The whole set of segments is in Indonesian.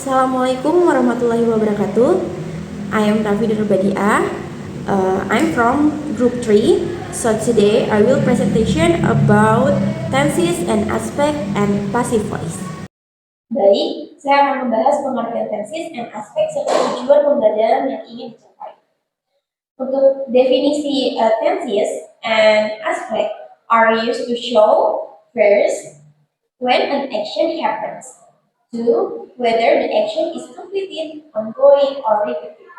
Assalamualaikum warahmatullahi wabarakatuh. I am Raffi Nurbadiah. I'm from Group 3. So today I will presentation about tenses and aspect and passive voice. Baik, saya akan membahas pengertian tenses and aspect serta tujuan pembelajaran yang ingin dicapai. Untuk definisi tenses and aspect are used to show first when an action happens. 2. Whether the action is completed, ongoing, or repeated.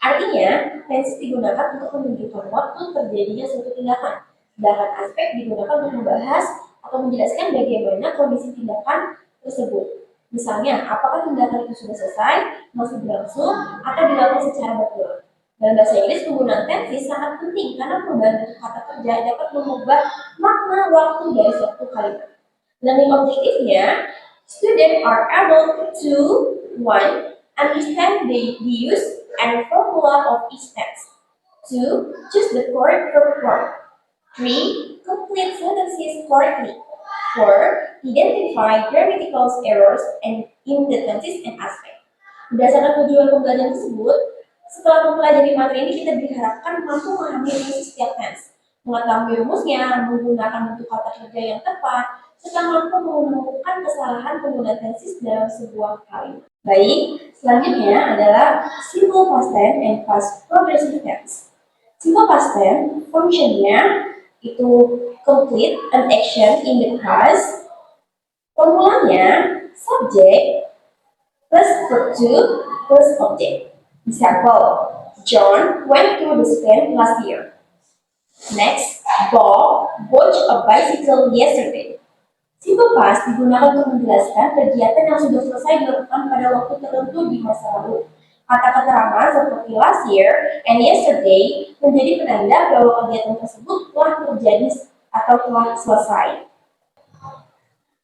Artinya, tenses digunakan untuk menunjukkan waktu terjadinya suatu tindakan, sedangkan aspek digunakan untuk membahas atau menjelaskan bagaimana kondisi tindakan tersebut. Misalnya, apakah tindakan itu sudah selesai, masih berlangsung, atau dilakukan secara berulang. Dalam bahasa Inggris, penggunaan tenses sangat penting karena perubahan bentuk kata kerja dapat mengubah makna waktu dari suatu kalimat. Learning objektifnya, students are able to 1. Understand the use and formula of each tense. 2. Choose the correct verb form. 3. Complete sentences correctly. 4. Identify grammatical errors in the tenses and aspect. Berdasarkan tujuan pembelajaran tersebut, setelah mempelajari materi ini kita diharapkan mampu memahami setiap tense, mengetahui rumusnya, menggunakan bentuk kata kerja yang tepat, serta mampu menemukan kesalahan penggunaan tenses dalam sebuah kalimat. Baik, selanjutnya adalah simple past tense and past progressive tense. Simple past tense fungsinya itu complete an action in the past. Formulanya subject plus verb to plus object. Example, John went to the Spain last year. Next, Bob bought a bicycle yesterday. Simple past digunakan untuk menjelaskan kegiatan yang sudah selesai dilakukan pada waktu tertentu di masa lalu. Kata keterangan seperti last year and yesterday menjadi penanda bahwa kegiatan tersebut telah terjadi atau telah selesai.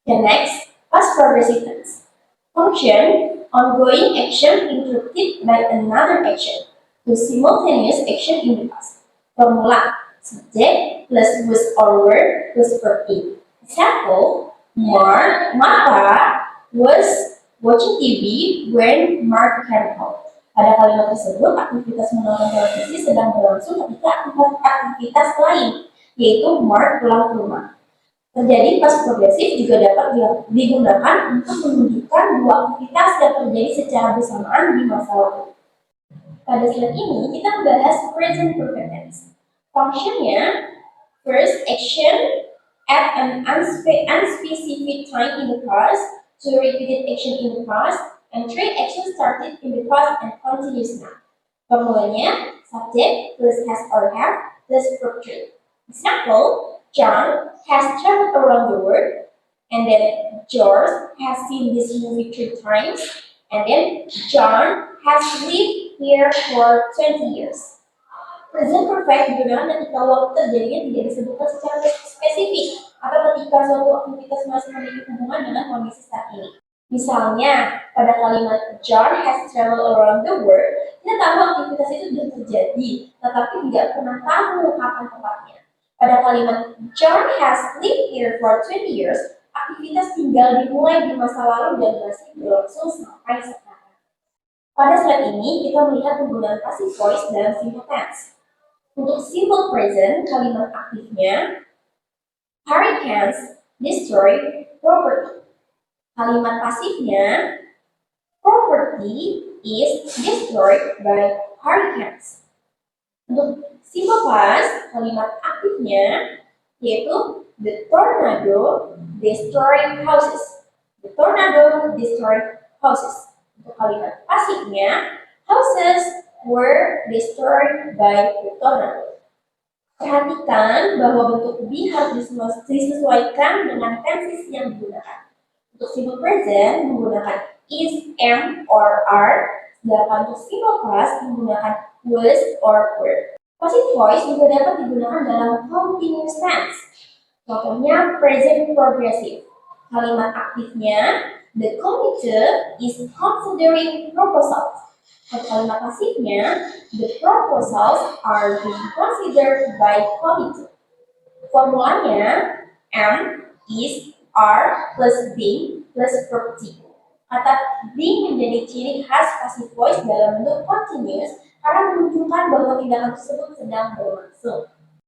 The next, past progressive tense. Function, ongoing action interrupted by another action. The simultaneous action in the past. Formula, subject plus was or were plus verb to. Example, Martha was watching TV when Mark came home. Pada kalimat tersebut, aktivitas menonton televisi sedang berlangsung ketika aktivitas lain, yaitu Mark pulang ke rumah. Terjadi past progresif juga dapat digunakan untuk menunjukkan dua aktivitas yang terjadi secara bersamaan di masa lalu. Pada slide ini, kita membahas present perfect tense. Fungsinya, first action at an unspecific time in the past, 2 repeated action in the past, and 3 actions started in the past and continues now. Formulanya, subject plus has or have plus verb 3. Example, John has traveled around the world, and then George has seen this movie 3 times, and then John has lived here for 20 years. Present perfect digunakan ketika waktu terjadinya tidak disebutkan secara spesifik atau ketika suatu aktivitas masih memiliki hubungan dengan kondisi saat ini. Misalnya, pada kalimat John has traveled around the world, kita tahu aktivitas itu sudah terjadi, tetapi tidak pernah tahu kapan tepatnya. Pada kalimat John has lived here for 20 years, aktivitas tinggal dimulai di masa lalu dan masih berlangsung sampai sekarang. Pada slide ini, kita melihat penggunaan passive voice dalam simple tense. Untuk simple present, kalimat aktifnya hurricanes destroy property. Kalimat pasifnya property is destroyed by hurricanes. Untuk simple past, kalimat aktifnya yaitu the tornado destroyed houses. The tornado destroyed houses. Untuk kalimat pasifnya, houses were destroyed by the tornado. Perhatikan bahwa bentuk be harus disesuaikan dengan tenses yang digunakan. Untuk simple present menggunakan is, am, or are, sedangkan untuk simple past menggunakan was or were. Passive voice juga dapat digunakan dalam continuous tense. Contohnya present progressive. Kalimat aktifnya the committee is considering proposals. Kalimat pasifnya, the proposals are being considered by committee. Formulanya, am, is, are, plus being, plus verb to. Kata being menjadi ciri khas passive voice dalam bentuk continuous karena menunjukkan bahwa tindakan tersebut sedang berlangsung.